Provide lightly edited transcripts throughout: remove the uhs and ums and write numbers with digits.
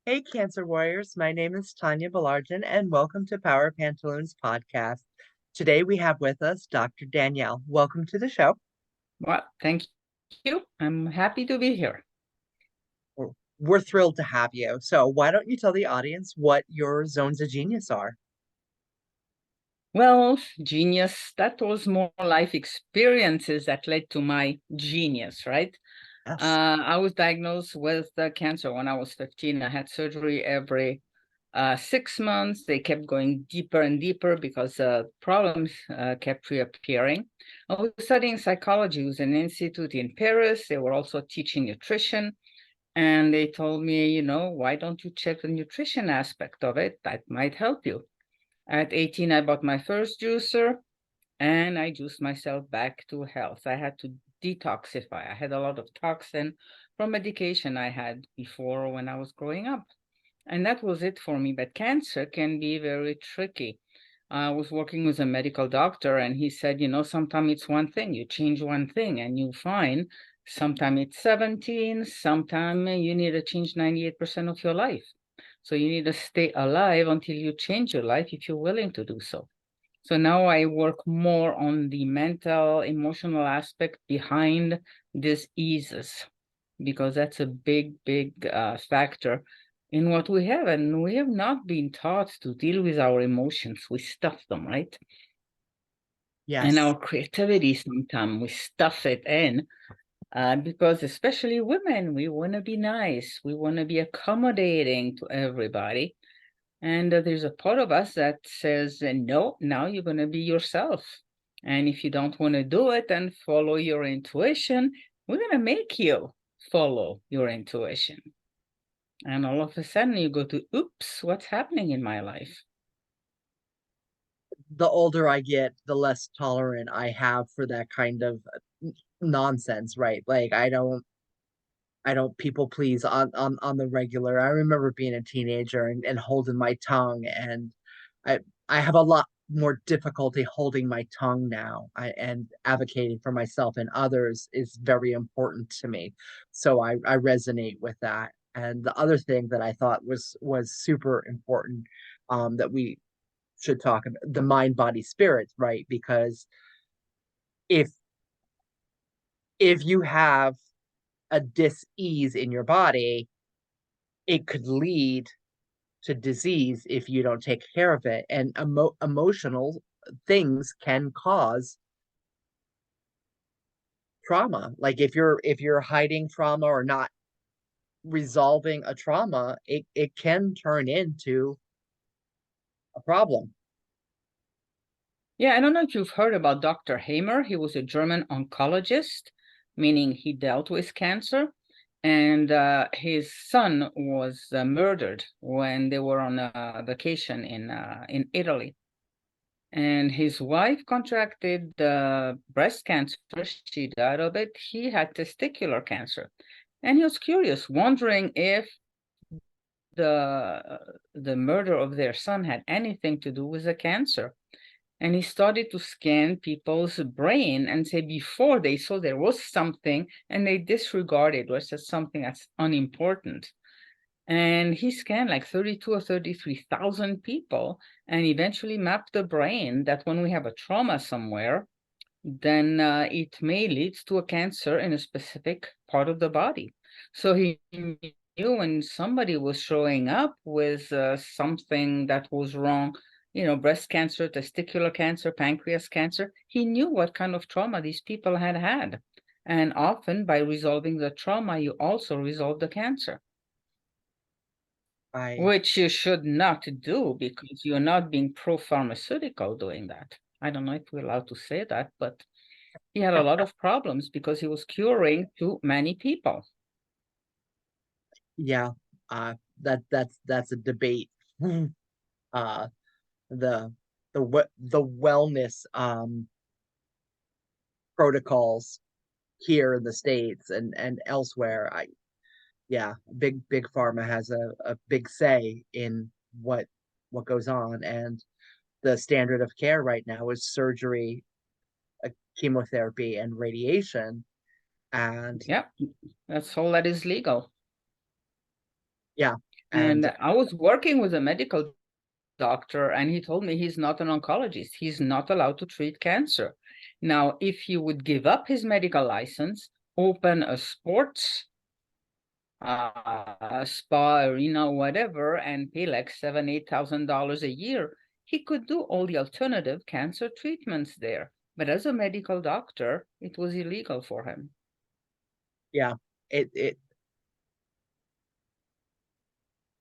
Hey, Cancer Warriors. My name is Tonya and welcome to Power Pantaloons podcast. Today we have with us Dr. Danielle. Welcome to the show. Well, thank you. I'm happy to be here. We're thrilled to have you. So, why don't you tell the audience what your zones of genius are? Well, genius, that was more life experiences that led to my genius, right? Yes. I was diagnosed with cancer when I was 15. I had surgery every 6 months. They kept going deeper and deeper because problems kept reappearing. I was studying psychology. It was an institute in Paris. They were also teaching nutrition. And they told me, why don't you check the nutrition aspect of it? That might help you. At 18, I bought my first juicer and I juiced myself back to health. I had to detoxify. I had a lot of toxin from medication I had before when I was growing up. And that was it for me. But cancer can be very tricky. I was working with a medical doctor and he said, sometimes it's one thing, you change one thing and you find sometimes it's 17, sometimes you need to change 98% of your life. So you need to stay alive until you change your life if you're willing to do so. So now I work more on the mental, emotional aspect behind diseases because that's a big factor in what we have. And we have not been taught to deal with our emotions. We stuff them, right? And Yes. our creativity, sometimes we stuff it in because, especially women, we want to be nice, we want to be accommodating to everybody. And there's a part of us that says, no, now you're going to be yourself. And if you don't want to do it and follow your intuition, we're going to make you follow your intuition. And all of a sudden you go to, oops, what's happening in my life? The older I get, the less tolerant I have for that kind of nonsense, right? Like I don't people please on the regular. I remember being a teenager and holding my tongue, and I I have a lot more difficulty holding my tongue now. And advocating for myself and others is very important to me. So I resonate with that. And the other thing that I thought was super important, that we should talk about, the mind, body, spirit, right? Because if if you have a dis-ease in your body, it could lead to disease if you don't take care of it. And emotional things can cause trauma. Like if you're hiding trauma or not resolving a trauma, it can turn into a problem. Yeah, I don't know if you've heard about Dr. Hamer. He was a German oncologist, meaning he dealt with cancer. And his son was murdered when they were on a vacation in Italy. And his wife contracted breast cancer. She died of it. He had testicular cancer. And he was curious, wondering if the murder of their son had anything to do with the cancer. And he started to scan people's brain and say before they saw there was something and they disregarded, was just something that's unimportant. And he scanned like 32 or 33,000 people and eventually mapped the brain that when we have a trauma somewhere, then it may lead to a cancer in a specific part of the body. So he knew when somebody was showing up with something that was wrong, breast cancer, testicular cancer, pancreas cancer, he knew what kind of trauma these people had had. And often by resolving the trauma, you also resolve the cancer, I which you should not do because you're not being pro-pharmaceutical doing that. I don't know if we're allowed to say that, but he had a lot of problems because he was curing too many people. Yeah, that's a debate. uh the the wellness protocols here in the States and elsewhere. I Yeah, big pharma has a big say in what goes on. And the standard of care right now is surgery, chemotherapy, and radiation. And Yeah, that's all that is legal. yeah, And And I was working with a medical doctor, and he told me he's not an oncologist. He's not allowed to treat cancer. Now, if he would give up his medical license, open a sports spa, arena, whatever, and pay like $7,000-8,000 a year, he could do all the alternative cancer treatments there. But as a medical doctor, it was illegal for him. yeah, it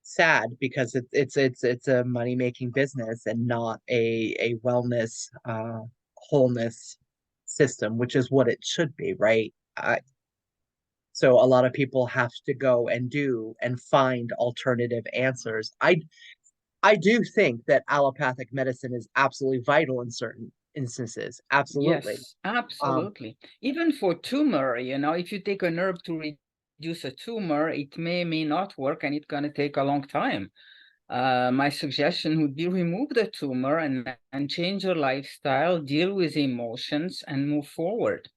sad because it's a money making business and not a wellness wholeness system, which is what it should be, right? So a lot of people have to go and do and find alternative answers. I do think that allopathic medicine is absolutely vital in certain instances. Absolutely. Yes, Um, absolutely. Even for tumor, if you take an herb to reduce a tumor, it may not work, and it's going to take a long time. My suggestion would be remove the tumor and change your lifestyle, deal with emotions, and move forward.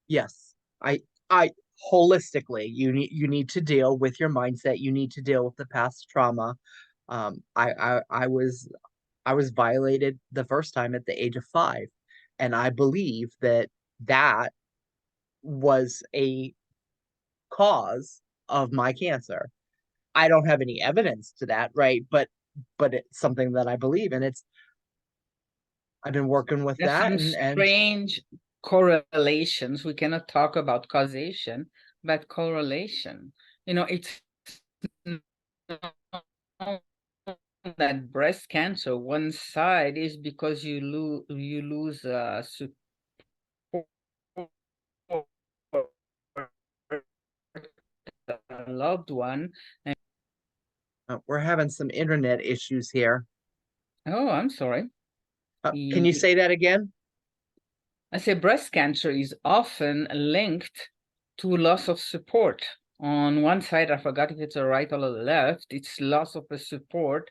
yes. I holistically you need to deal with your mindset. You need to deal with the past trauma. I was violated the first time at the age of 5, and I believe that that was a cause of my cancer. I don't have any evidence to that, right? But it's something that I believe, and it's I've been working with There's that, some and strange correlations. We cannot talk about causation, but correlation. It's that breast cancer, one side is because you lose support a loved one. And we're having some internet issues here. oh, I'm sorry. Can you say that again? I say breast cancer is often linked to loss of support. On one side, I forgot if it's a right or the left, it's loss of a support,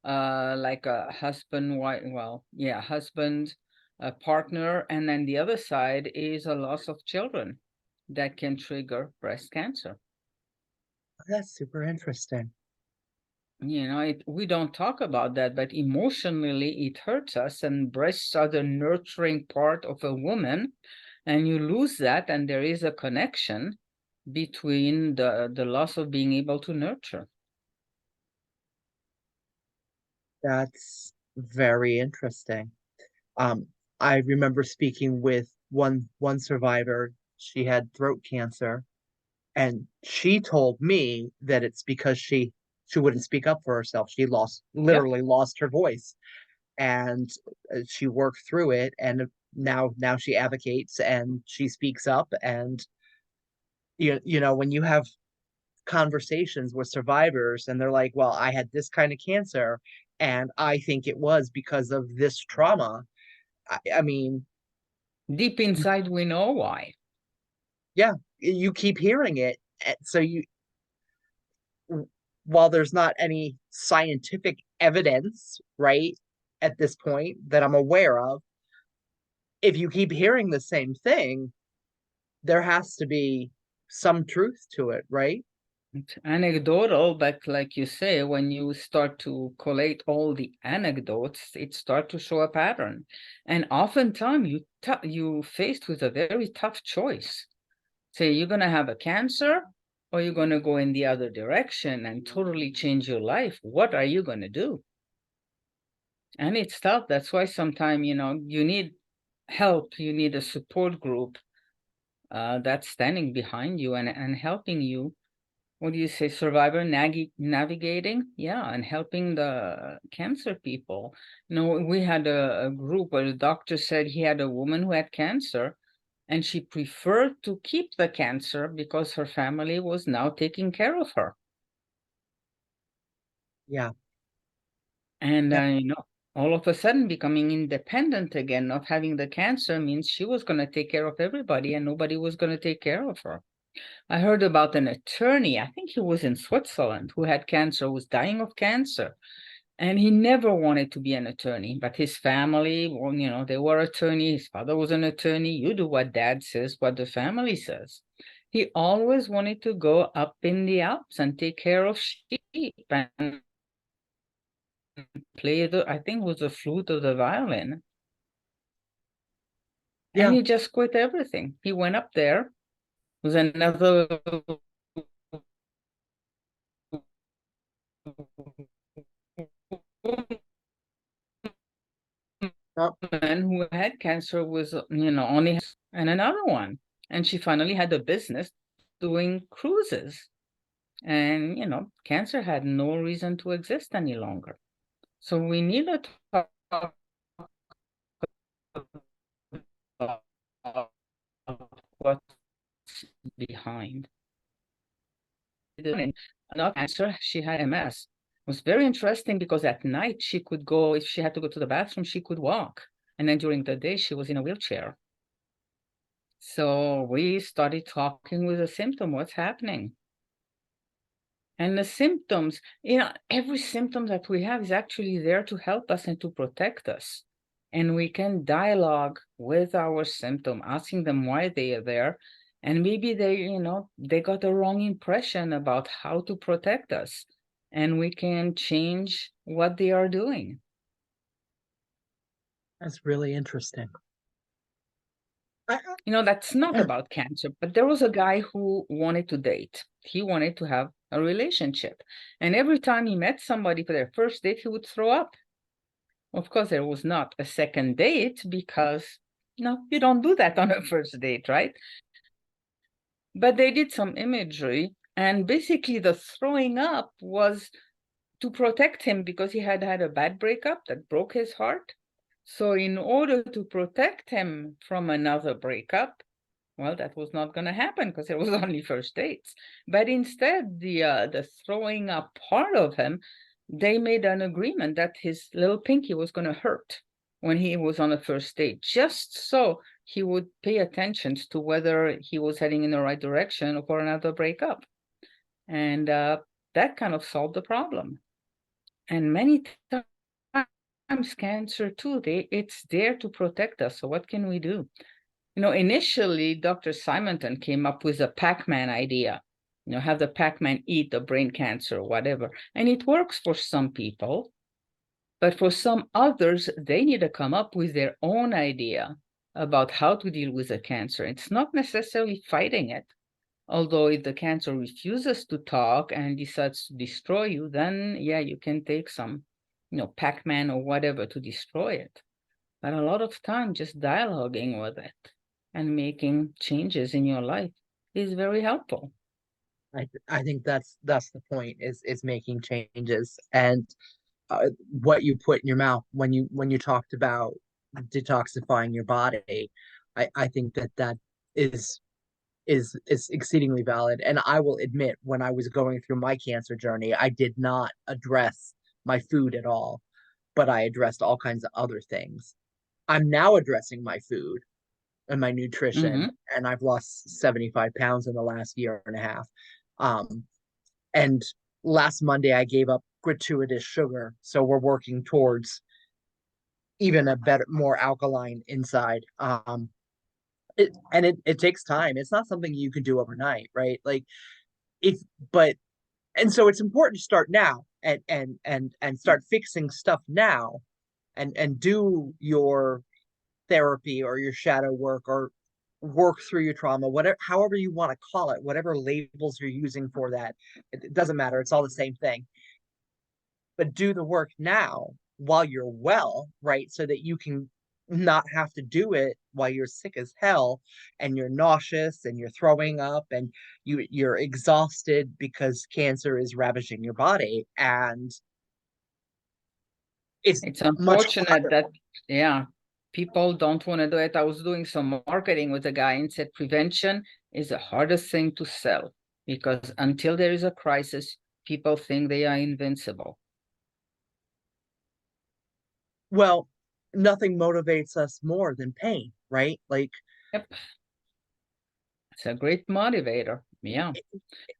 like a husband, wife, well, yeah, husband, a partner, and then the other side is a loss of children that can trigger breast cancer. That's super interesting. We don't talk about that, but emotionally it hurts us, and breasts are the nurturing part of a woman, and you lose that, and there is a connection between the loss of being able to nurture. That's very interesting. Um, I remember speaking with one survivor. She had throat cancer, and she told me that it's because she wouldn't speak up for herself. She Yep. literally lost her voice, and she worked through it, and now she advocates and she speaks up. And you know when you have conversations with survivors and they're like, well, I had this kind of cancer and I think it was because of this trauma. I mean, Deep inside, we know why. yeah, you keep hearing it. So you, while there's not any scientific evidence, right, at this point that I'm aware of, if you keep hearing the same thing, there has to be some truth to it, right? It's anecdotal, but like you say, when you start to collate all the anecdotes, it starts to show a pattern. And oftentimes you faced with a very tough choice. Say you're gonna have a cancer, or you're gonna go in the other direction and totally change your life. What are you gonna do? And it's tough. That's why sometimes, you need help, you need a support group that's standing behind you and helping you. What do you say, survivor navigating? Yeah, and helping the cancer people. We had a group where the doctor said he had a woman who had cancer, and she preferred to keep the cancer because her family was now taking care of her. Yeah. And, Yeah. all of a sudden becoming independent again, not having the cancer means she was going to take care of everybody and nobody was going to take care of her. I heard about an attorney, I think he was in Switzerland, who had cancer, was dying of cancer. And he never wanted to be an attorney, but his family, well, they were attorney. His father was an attorney. You do what dad says, what the family says. He always wanted to go up in the Alps and take care of sheep and play I think it was the flute or the violin. And Yeah. he just quit everything. He went up there with another Oh, woman who had cancer was, only and another one. And she finally had a business doing cruises. And, cancer had no reason to exist any longer. So we need to talk about what's behind. Not cancer, she had MS. It was very interesting because at night she could go, if she had to go to the bathroom, she could walk. And then during the day, she was in a wheelchair. So we started talking with the symptom, what's happening? And the symptoms, every symptom that we have is actually there to help us and to protect us. And we can dialogue with our symptom, asking them why they are there. And maybe they got a wrong impression about how to protect us. And we can change what they are doing. that's really interesting. I, That's not about cancer, but there was a guy who wanted to date. He wanted to have a relationship. And every time he met somebody for their first date, he would throw up. Of course, there was not a second date because, you don't do that on a first date, right? But they did some imagery, and basically the throwing up was to protect him because he had had a bad breakup that broke his heart. So in order to protect him from another breakup, well, that was not going to happen because it was only first dates. But instead, the throwing up part of him, they made an agreement that his little pinky was going to hurt when he was on a first date, just so he would pay attention to whether he was heading in the right direction for another breakup. And that kind of solved the problem. And many times cancer too, it's there to protect us. So what can we do? Initially, Dr. Simonton came up with a Pac-Man idea, have the Pac-Man eat the brain cancer or whatever. And it works for some people, but for some others, they need to come up with their own idea about how to deal with the cancer. It's not necessarily fighting it. Although if the cancer refuses to talk and decides to destroy you, then yeah, you can take some, Pac-Man or whatever to destroy it. But a lot of time just dialoguing with it and making changes in your life is very helpful. I think that's the point is making changes and what you put in your mouth when you talked about detoxifying your body. I think that is is exceedingly valid. And I will admit, when I was going through my cancer journey, I did not address my food at all, but I addressed all kinds of other things. I'm now addressing my food and my nutrition, Mm-hmm. and I've lost 75 pounds in the last year and a half. Um, and last Monday, I gave up gratuitous sugar. So we're working towards even a better, more alkaline inside. It takes time. It's not something you can do overnight, right? Like if, but and so it's important to start now and start fixing stuff now and do your therapy or your shadow work or work through your trauma, whatever, however you want to call it, whatever labels you're using for that, it doesn't matter. It's all the same thing. But do the work now while you're well, right? So that you can not have to do it while you're sick as hell and you're nauseous and you're throwing up and you're exhausted because cancer is ravaging your body and it's It's much unfortunate harder. that, yeah, people don't want to do it. I was doing some marketing with a guy and said prevention is the hardest thing to sell because until there is a crisis, people think they are invincible. Well, nothing motivates us more than pain, right? Like, Yep, it's a great motivator. Yeah.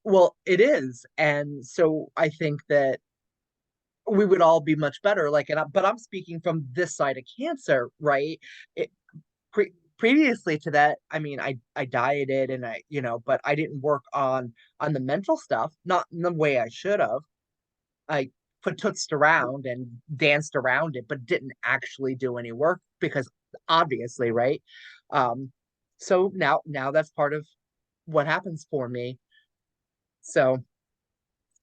well, it is. And so I think that we would all be much better. Like, but I'm speaking from this side of cancer, right? It, previously to that, I mean, I dieted and but I didn't work on the mental stuff, not in the way I should have. I put tootsed around and danced around it, but didn't actually do any work because obviously, right? Um, so now that's part of what happens for me. So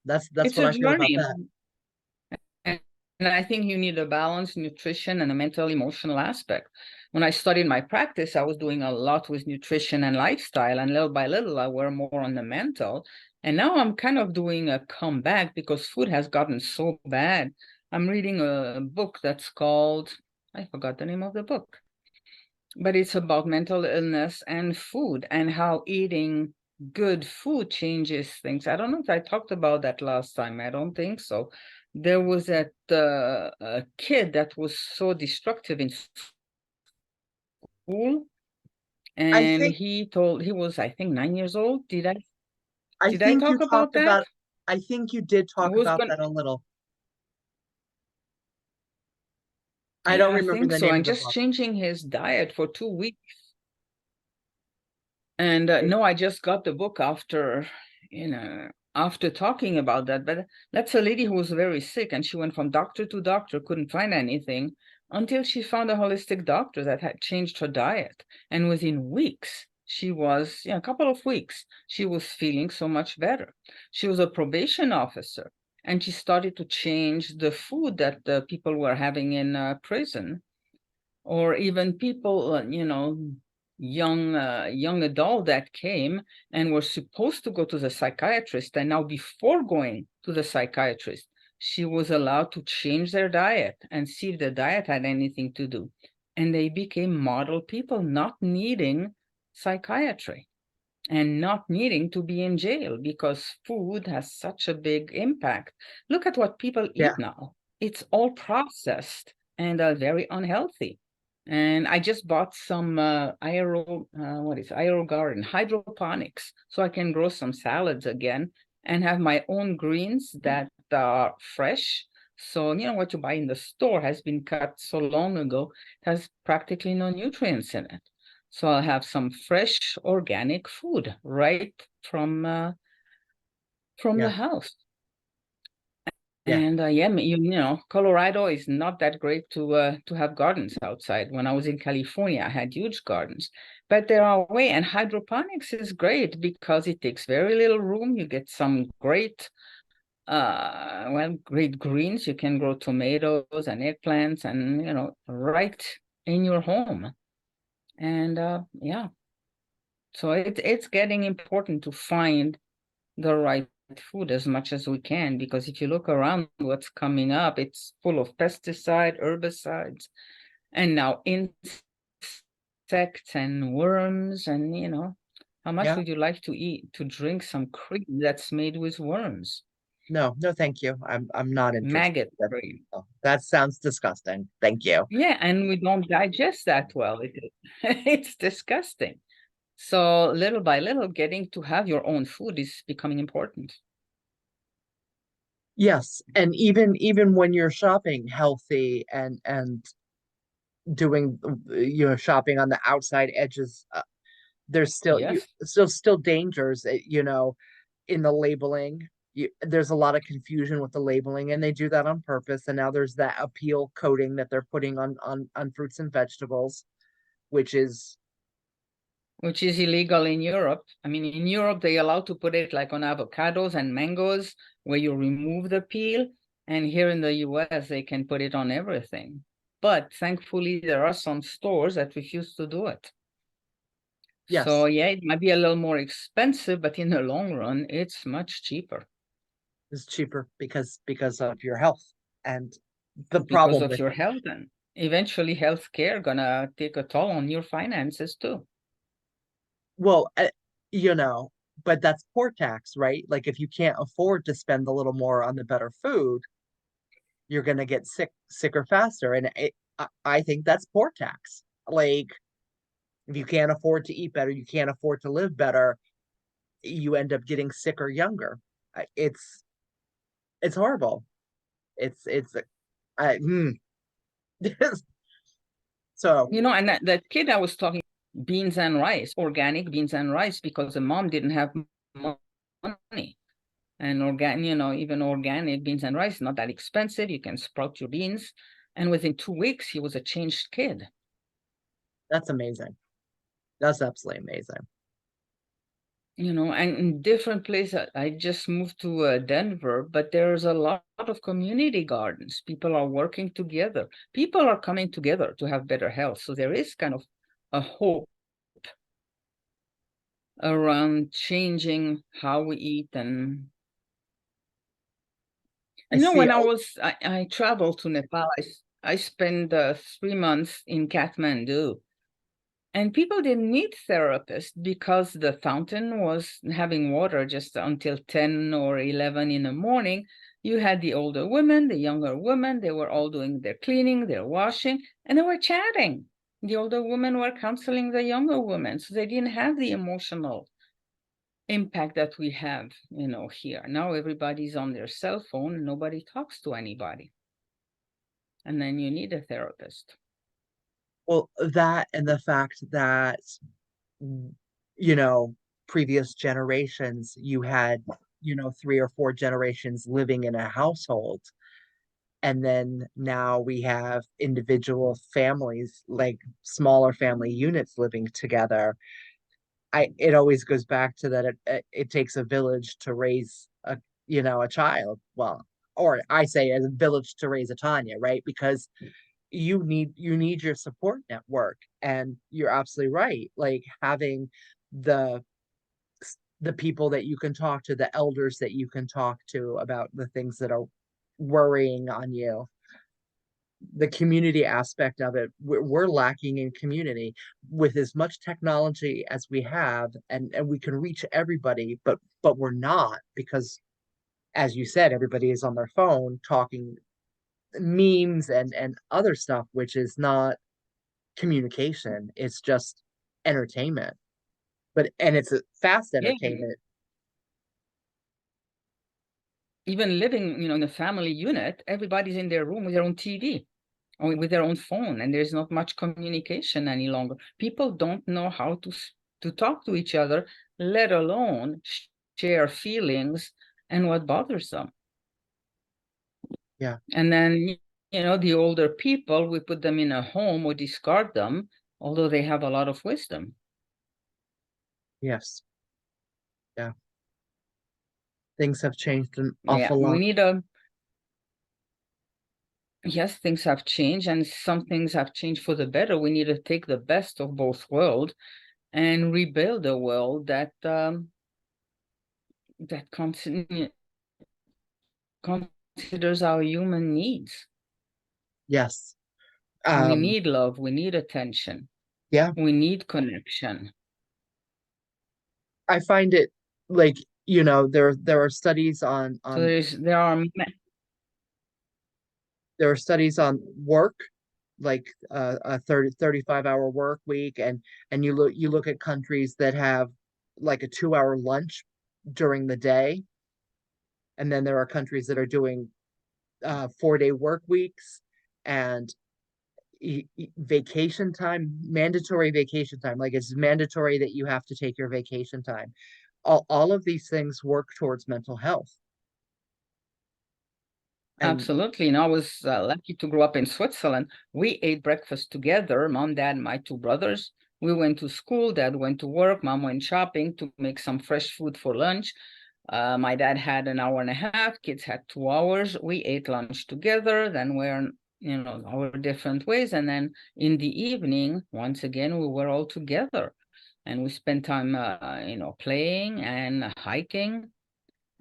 that's It's what a I feel about journey. that. And I think you need a balanced nutrition and a mental emotional aspect. When I started my practice, I was doing a lot with nutrition and lifestyle, and little by little, I were more on the mental. And now I'm kind of doing a comeback because food has gotten so bad. I'm reading a book that's called, I forgot the name of the book, but it's about mental illness and food and how eating good food changes things. I don't know if I talked about that last time. I don't think so. There was a kid that was so destructive in school, I and think he was, I think, 9 years old. I Did I think you talk about talked that? about I think you did It talk was about going, that a little. I don't yeah, I remember think the so. name of And the just book. changing his diet for 2 weeks. And It, no, I just got the book after talking about that. But that's a lady who was very sick, and she went from doctor to doctor, couldn't find anything until she found a holistic doctor that had changed her diet. And within weeks, a couple of weeks, she was feeling so much better. She was a probation officer, and she started to change the food that the people were having in prison, or even people, young adult that came and were supposed to go to the psychiatrist, and now before going to the psychiatrist, she was allowed to change their diet and see if the diet had anything to do. And they became model people, not needing psychiatry and not needing to be in jail because food has such a big impact. Look at what people yeah, eat now. It's all processed and very unhealthy. And I just bought some aero garden hydroponics, so I can grow some salads again and have my own greens that are fresh. So what you buy in the store has been cut so long ago, it has practically no nutrients in it. So I'll have some fresh organic food right from the yeah, house. yeah. And yeah, Colorado is not that great to have gardens outside. When I was in California, I had huge gardens, but there are way, and hydroponics is great because it takes very little room. You get some great greens. You can grow tomatoes and eggplants, and right in your home. And yeah, so it's getting important to find the right food as much as we can, because if you look around what's coming up, it's full of pesticide, herbicides, and now insects and worms. And how much Yeah. would you like to drink some cream that's made with worms? No, no, thank you. I'm not interested. Maggot cream. Oh, that sounds disgusting. Thank you. Yeah, and we don't digest that well. It's disgusting. So little by little, getting to have your own food is becoming important. Yes, and even when you're shopping healthy and doing shopping on the outside edges, there's Yes. still dangers, in the labeling. There's a lot of confusion with the labeling, and they do that on purpose. And now there's that appeal coating that they're putting on fruits and vegetables, which is Which is illegal in Europe. I mean, in Europe, they allow to put it like on avocados and mangoes, where you remove the peel. And here in the US, they can put it on everything. But thankfully, there are some stores that refuse to do it. So yes, yeah, it might be a little more expensive, but in the long run, it's much cheaper is cheaper because of your health. And the because problem of with your health, and eventually healthcare gonna take a toll on your finances too. well, you know, but that's poor tax, right? Like if you can't afford to spend a little more on the better food, you're gonna get sicker faster. And I think that's poor tax. Like if you can't afford to eat better, you can't afford to live better, you end up getting sicker younger. It's horrible. It's I, mm. So And that kid I was talking beans and rice, organic beans and rice, because the mom didn't have money. And even organic beans and rice, not that expensive. You can sprout your beans. And within 2 weeks, he was a changed kid. That's amazing. That's absolutely amazing. And in different places, I just moved to Denver, but there's a lot of community gardens. People are working together. People are coming together to have better health. So there is kind of a hope around changing how we eat. And I see. when I traveled to Nepal, I spent 3 months in Kathmandu. And people didn't need therapists because the fountain was having water just until 10 or 11 in the morning. You had the older women, the younger women, they were all doing their cleaning, their washing, and they were chatting. The older women were counseling the younger women, so they didn't have the emotional impact that we have, here. Now everybody's on their cell phone, nobody talks to anybody. And then you need a therapist. Well, that and the fact that, you know, previous generations, you had, 3 or 4 generations living in a household. And then now we have individual families, like smaller family units living together. It always goes back to that it takes a village to raise a child. Well, or I say a village to raise a Tonya, right? Because you need your support network, and you're absolutely right. Like having the the people that you can talk to, the elders that you can talk to about the things that are worrying on you. The community aspect of it, we're lacking in community with as much technology as we have, and we can reach everybody, but we're not, because as you said, everybody is on their phone talking memes and other stuff, which is not communication. It's just entertainment. And it's a fast Yeah, entertainment. even living, in a family unit, everybody's in their room with their own TV or with their own phone, and there's not much communication any longer. People don't know how to talk to each other, let alone share feelings and what bothers them. Yeah. And then, the older people, we put them in a home or discard them, although they have a lot of wisdom. Yes. Yeah. Things have changed an Yeah, awful we lot. need yes, things have changed, and some things have changed for the better. We need to take the best of both worlds and rebuild a world that considers our human needs. Yes. We um need love, we need attention, yeah, we need connection. I find it, like, there are studies So on there are studies on work, like a 35 hour work week, and you look at countries that have like a 2 hour lunch during the day, and then there are countries that are doing 4 day work weeks, and vacation time, mandatory vacation time. Like it's mandatory that you have to take your vacation time. All of these things work towards mental health. And Absolutely. And I was lucky to grow up in Switzerland. We ate breakfast together, mom, dad, my two brothers. We went to school, dad went to work, mom went shopping to make some fresh food for lunch. My dad had an hour and a half, kids had 2 hours. We ate lunch together, then we're, our different ways. And then in the evening, once again, we were all together and we spent time, playing and hiking.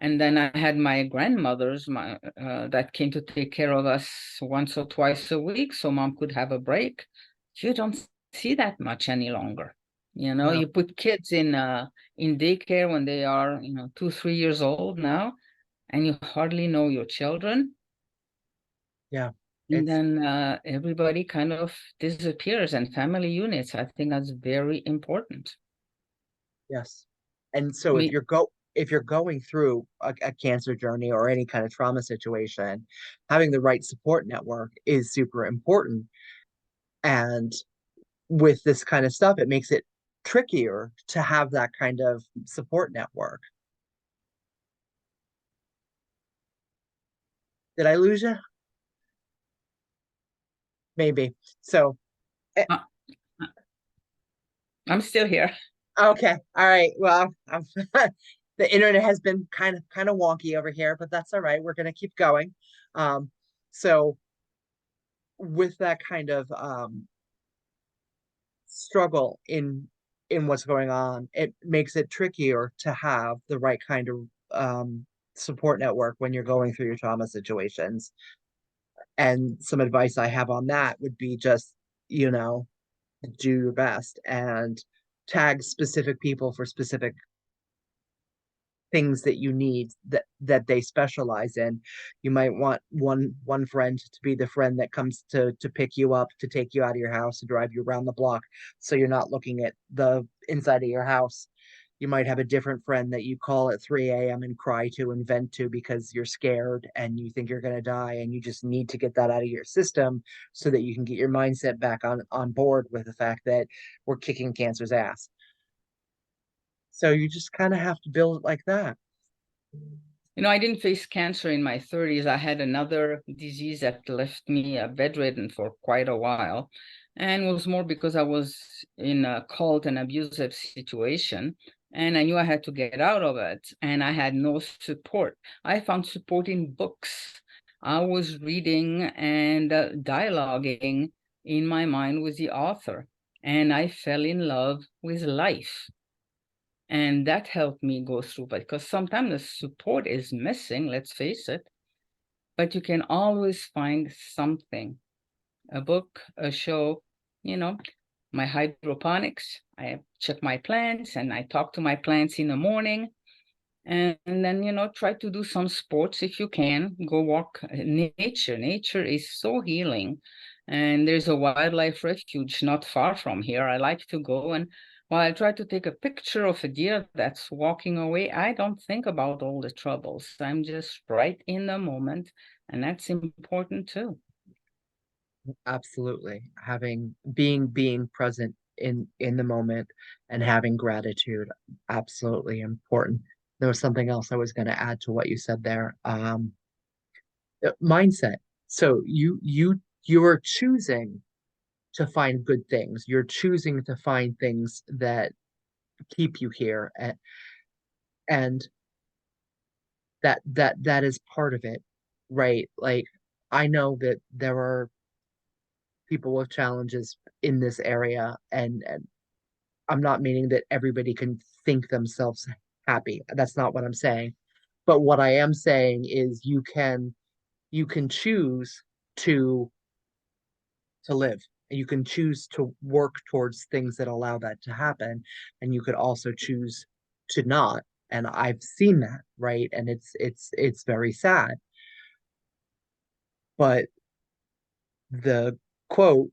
And then I had my grandmothers that came to take care of us once or twice a week, so mom could have a break. You don't see that much any longer. no, You put kids in daycare when they are 2, 3 years old now, and you hardly know your children. yeah, And it's then everybody kind of disappears, and family units, I think that's very important. yes. And so Me, if you're going through a cancer journey or any kind of trauma situation, having the right support network is super important. And with this kind of stuff, it makes it trickier to have that kind of support network. Did I lose you? Maybe. So, Uh, I'm still here. okay. All right. Well, the internet has been kind of wonky over here, but that's all right. We're gonna keep going. Um, so with that kind of struggle in what's going on, it makes it trickier to have the right kind of support network when you're going through your trauma situations. And some advice I have on that would be just, you know, do your best and tag specific people for specific things that you need that they specialize in. You might want one friend to be the friend that comes to pick you up, to take you out of your house, to drive you around the block, so you're not looking at the inside of your house. You might have a different friend that you call at 3 a.m. and cry to and vent to because you're scared and you think you're going to die and you just need to get that out of your system so that you can get your mindset back on board with the fact that we're kicking cancer's ass. So you just kind of have to build it like that. I didn't face cancer in my 30s. I had another disease that left me bedridden for quite a while. And it was more because I was in a cult and abusive situation. And I knew I had to get out of it. And I had no support. I found support in books. I was reading and dialoguing in my mind with the author. And I fell in love with life. And that helped me go through, because sometimes the support is missing, let's face it, but you can always find something, a book, a show, you know, my hydroponics. I check my plants and I talk to my plants in the morning. And then, try to do some sports if you can. Go walk nature. Nature is so healing. And there's a wildlife refuge not far from here. I like to go, and while I try to take a picture of a deer that's walking away, I don't think about all the troubles. I'm just right in the moment, and that's important too. Absolutely. Having being present in the moment and having gratitude, absolutely important. There was something else I was going to add to what you said there. Mindset. So you are choosing to find good things. You're choosing to find things that keep you here, and that is part of it, right? Like I know that there are people with challenges in this area, and I'm not meaning that everybody can think themselves happy. That's not what I'm saying. But what I am saying is you can choose to to live. You can choose to work towards things that allow that to happen, and you could also choose to not. And I've seen that, right? And it's very sad. But the quote,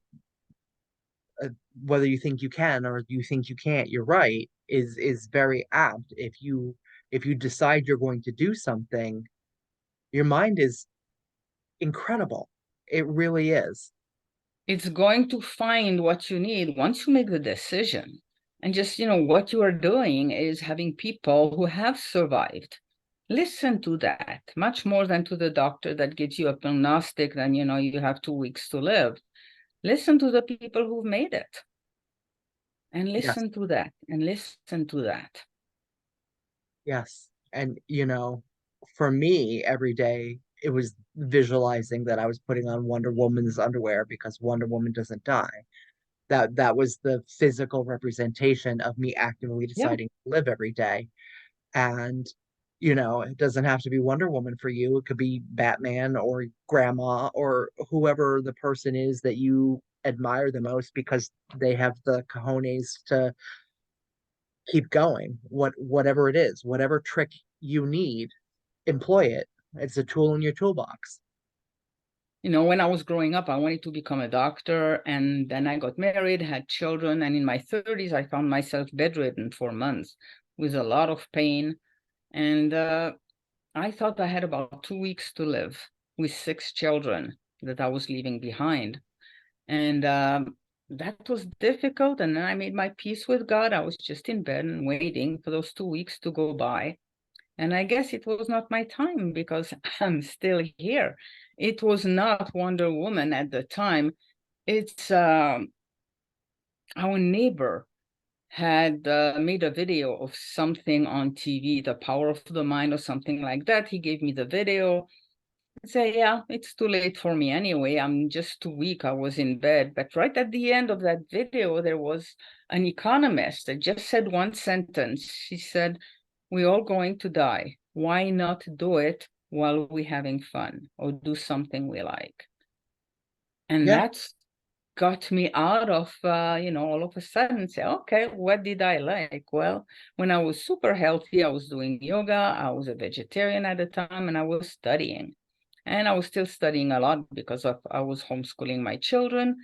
uh, whether you think you can or you think you can't, you're right, is very apt. If you decide you're going to do something, your mind is incredible. It really is. It's going to find what you need once you make the decision. And just, what you are doing is having people who have survived. Listen to that much more than to the doctor that gives you a prognostic, then, you have 2 weeks to live. Listen to the people who've made it, and Yes, listen to that, and listen to that. yes. And for me, every day it was visualizing that I was putting on Wonder Woman's underwear because Wonder Woman doesn't die. That was the physical representation of me actively Yeah. deciding to live every day. And it doesn't have to be Wonder Woman for you. It could be Batman or grandma or whoever the person is that you admire the most because they have the cojones to keep going. Whatever it is, whatever trick you need, employ it. It's a tool in your toolbox. When I was growing up, I wanted to become a doctor, and then I got married, had children, and in my 30s, I found myself bedridden for months with a lot of pain. And I thought I had about 2 weeks to live with 6 children that I was leaving behind. And that was difficult. And then I made my peace with God. I was just in bed and waiting for those 2 weeks to go by. And I guess it was not my time because I'm still here. It was not Wonder Woman at the time. It's our neighbor had made a video of something on TV, The Power of the Mind or something like that. He gave me the video. I say, yeah, it's too late for me anyway. I'm just too weak. I was in bed. But right at the end of that video, there was an economist that just said one sentence. She said, we're all going to die. Why not do it while we're having fun or do something we like? And Yeah, that's got me out of, all of a sudden say, okay, what did I like? Well, when I was super healthy, I was doing yoga. I was a vegetarian at the time and I was studying. And I was still studying a lot because I was homeschooling my children.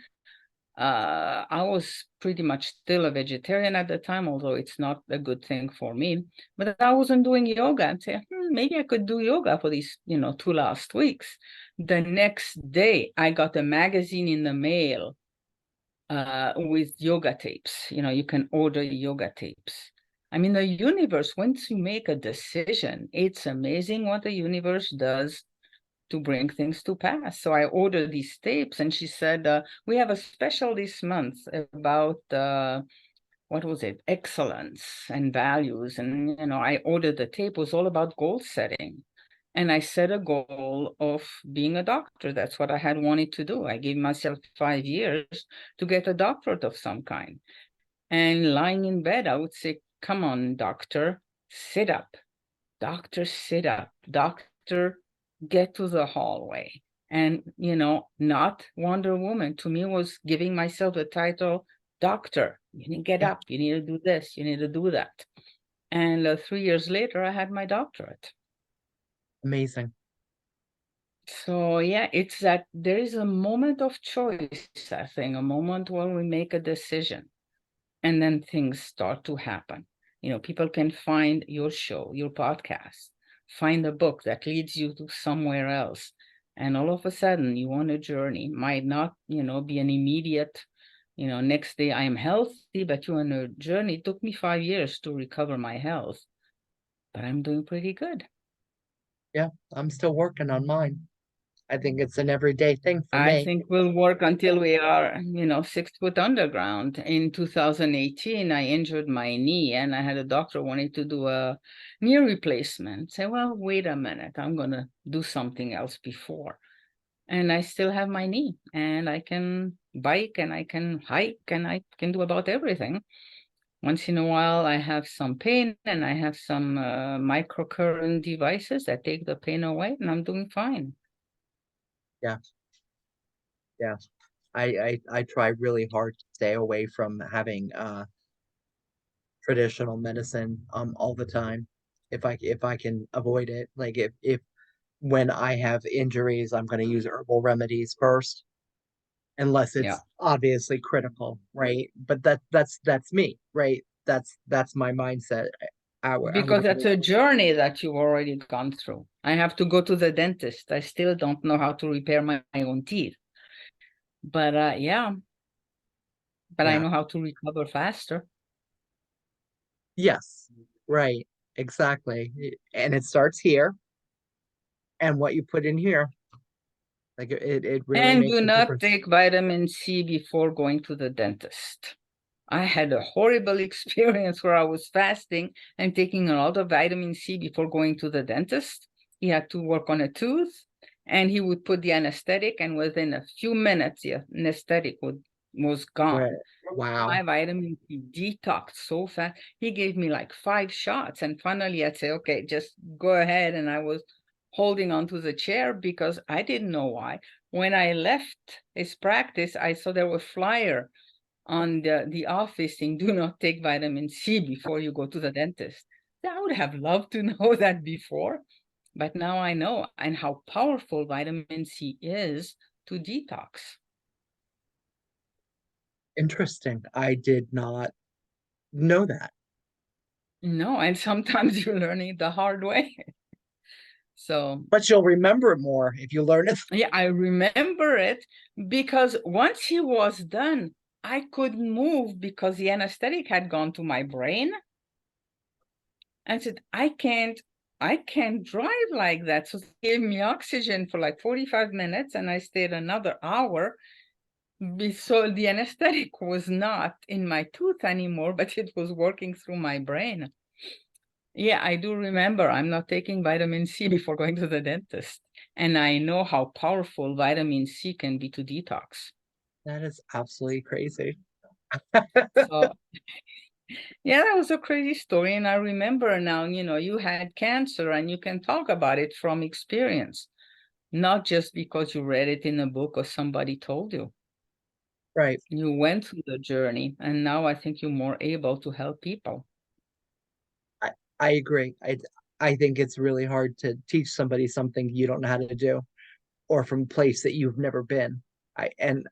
I was pretty much still a vegetarian at the time, although it's not a good thing for me. But I wasn't doing yoga. I'd say, maybe I could do yoga for these, 2 last weeks. The next day, I got a magazine in the mail with yoga tapes. You can order yoga tapes. I mean, the universe, once you make a decision, it's amazing what the universe does to bring things to pass. So I ordered these tapes, and she said, we have a special this month about, what was it, excellence and values. And, I ordered the tape, it was all about goal setting. And I set a goal of being a doctor. That's what I had wanted to do. I gave myself 5 years to get a doctorate of some kind. And lying in bed, I would say, come on, doctor, sit up. Doctor, sit up. Doctor, get to the hallway. And, not Wonder Woman. To me, was giving myself the title doctor. You need to get yeah, up. You need to do this. You need to do that. And 3 years later, I had my doctorate. amazing. So yeah, it's that there is a moment of choice, I think, a moment when we make a decision and then things start to happen. People can find your show, your podcast, find a book that leads you to somewhere else. And all of a sudden you on a journey. Might not, be an immediate, next day I am healthy, but you're on a journey. It took me 5 years to recover my health, but I'm doing pretty good. Yeah, I'm still working on mine. I think it's an everyday thing for I me. think we'll work until we are, 6 foot underground. In 2018, I injured my knee and I had a doctor wanting to do a knee replacement. Say, well, wait a minute, I'm going to do something else before. And I still have my knee and I can bike and I can hike and I can do about everything. Once in a while, I have some pain and I have some microcurrent devices that take the pain away and I'm doing fine. Yeah, yeah. I try really hard to stay away from having traditional medicine all the time if I can avoid it. Like if when I have injuries, I'm going to use herbal remedies first, unless Yeah. it's obviously critical, right? But that's me, right? That's my mindset. I Because would that's a journey that you've already gone through. I have to go to the dentist. I still don't know how to repair my own teeth. But yeah, but I yeah, know how to recover faster. yes, right, exactly. And it starts here, and what you put in here, like it really And makes do a not difference. take vitamin C before going to the dentist. I had a horrible experience where I was fasting and taking a lot of vitamin C before going to the dentist. He had to work on a tooth and he would put the anesthetic, and within a few minutes, the anesthetic was Right. gone. Wow. My vitamin C detoxed so fast. He gave me like 5 shots, and finally I'd say, okay, just go ahead. And I was holding onto the chair because I didn't know why. When I left his practice, I saw there was a flyer on the office saying, do not take vitamin C before you go to the dentist. I would have loved to know that before, but now I know, and how powerful vitamin C is to detox. Interesting. I did not know that. No, and sometimes you learn it the hard way. So But you'll remember it more if you learn it. yeah, I remember it because once he was done, I couldn't move because the anesthetic had gone to my brain. I said, I can't drive like that. So they gave me oxygen for like 45 minutes and I stayed another hour. So the anesthetic was not in my tooth anymore, but it was working through my brain. Yeah, I do remember I'm not taking vitamin C before going to the dentist. And I know how powerful vitamin C can be to detox. That is absolutely crazy. So yeah, that was a crazy story. And I remember now, you had cancer and you can talk about it from experience, not just because you read it in a book or somebody told you. Right. You went through the journey, and now I think you're more able to help people. I, I agree. I think it's really hard to teach somebody something you don't know how to do or from a place that you've never been. And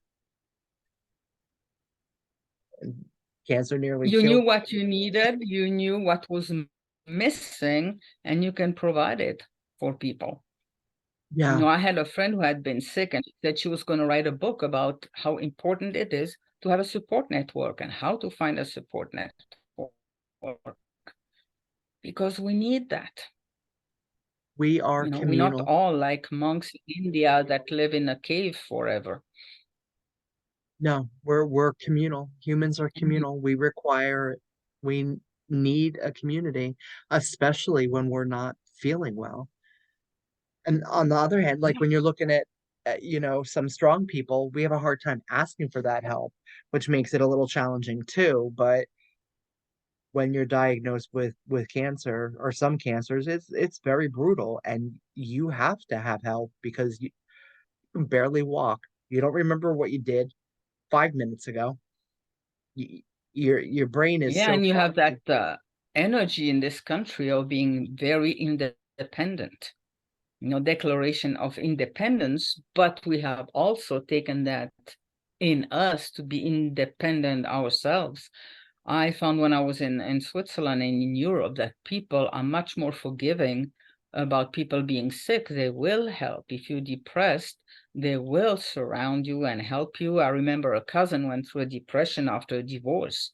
cancer nearly You knew killed. what you needed, you knew what was missing, and you can provide it for people. Yeah, I had a friend who had been sick and she said she was going to write a book about how important it is to have a support network and how to find a support network because we need that. we are We're not communal. all like monks in India that live in a cave forever. No, we're communal. Humans are Mhm. communal. We need a community, especially when we're not feeling well. And on the other hand, like Yeah. when you're looking at some strong people, we have a hard time asking for that help, which makes it a little challenging too. But when you're diagnosed with cancer or some cancers, it's very brutal, and you have to have help because you can barely walk. You don't remember what you did 5 minutes ago. Y your brain is Yeah, so and you have that foggy. energy in this country of being very independent, Declaration of Independence, but we have also taken that in us to be independent ourselves. I found when I was in Switzerland and in Europe that people are much more forgiving about people being sick. They will help. If you're depressed, they will surround you and help you. I remember a cousin went through a depression after a divorce,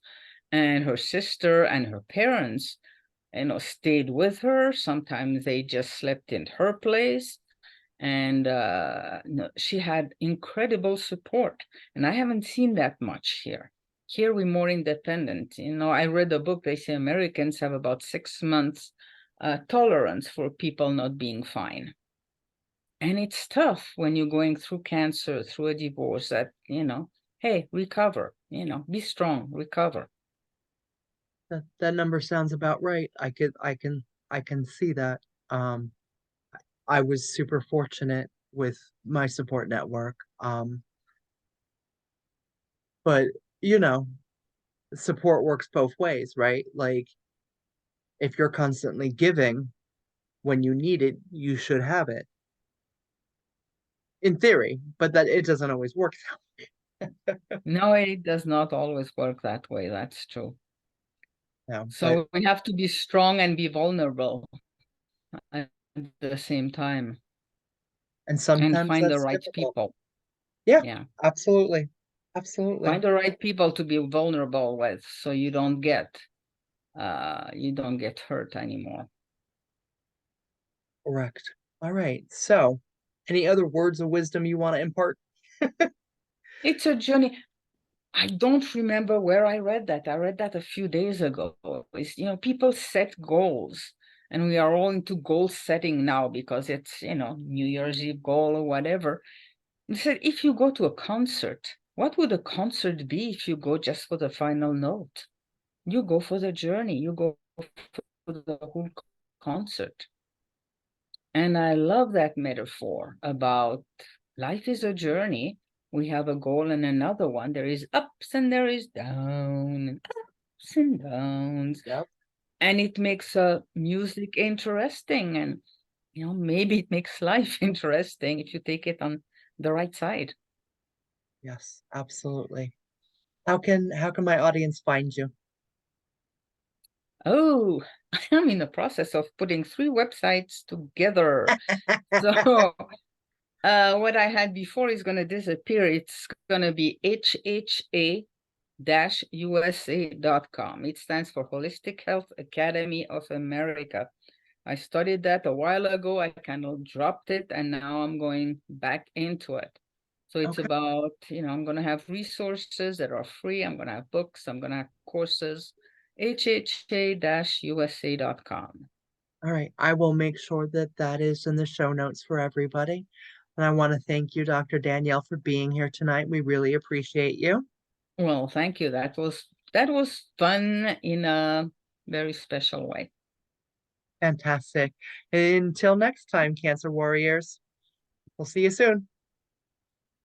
and her sister and her parents, stayed with her. Sometimes they just slept in her place. And she had incredible support. And I haven't seen that much here. Here we're more independent. I read a book, they say Americans have about 6 months tolerance for people not being fine. And it's tough when you're going through cancer, through a divorce, that, hey, recover, be strong, recover. That number sounds about right. I can see that. Um, I was super fortunate with my support network. But you know, support works both ways, right? Like if you're constantly giving when you need it, you should have it. In theory, but that it doesn't always work. No, it does not always work that way. That's true. No, but So we have to be strong and be vulnerable at the same time and and sometimes find the that's right difficult. people. Yeah, Yeah. absolutely. Absolutely. Find the right people to be vulnerable with so you don't get hurt anymore. Correct. All right. So, any other words of wisdom you want to impart? It's a journey. I don't remember where I read that. I read that a few days ago. People set goals, and we are all into goal setting now because it's, New Year's Eve goal or whatever. They said, if you go to a concert, what would a concert be if you go just for the final note? You go for the journey, you go for the whole concert. And I love that metaphor about life is a journey. We have a goal and another one. There is ups and there is down, and ups and downs. Yep. And it makes music interesting. And, maybe it makes life interesting if you take it on the right side. Yes, absolutely. How can my audience find you? Oh, I'm in the process of putting 3 websites together. So what I had before is going to disappear. It's going to be HHA usa.com. It stands for Holistic Health Academy of America. I studied that a while ago. I kind of dropped it and now I'm going back into it. So it's Okay. about, I'm going to have resources that are free. I'm going to have books. I'm going to have courses. HHA-USA.com. All right. I will make sure that that is in the show notes for everybody. And I want to thank you, Dr. Danielle, for being here tonight. We really appreciate you. Well, thank you. That was fun in a very special way. Fantastic. Until next time, Cancer Warriors, we'll see you soon.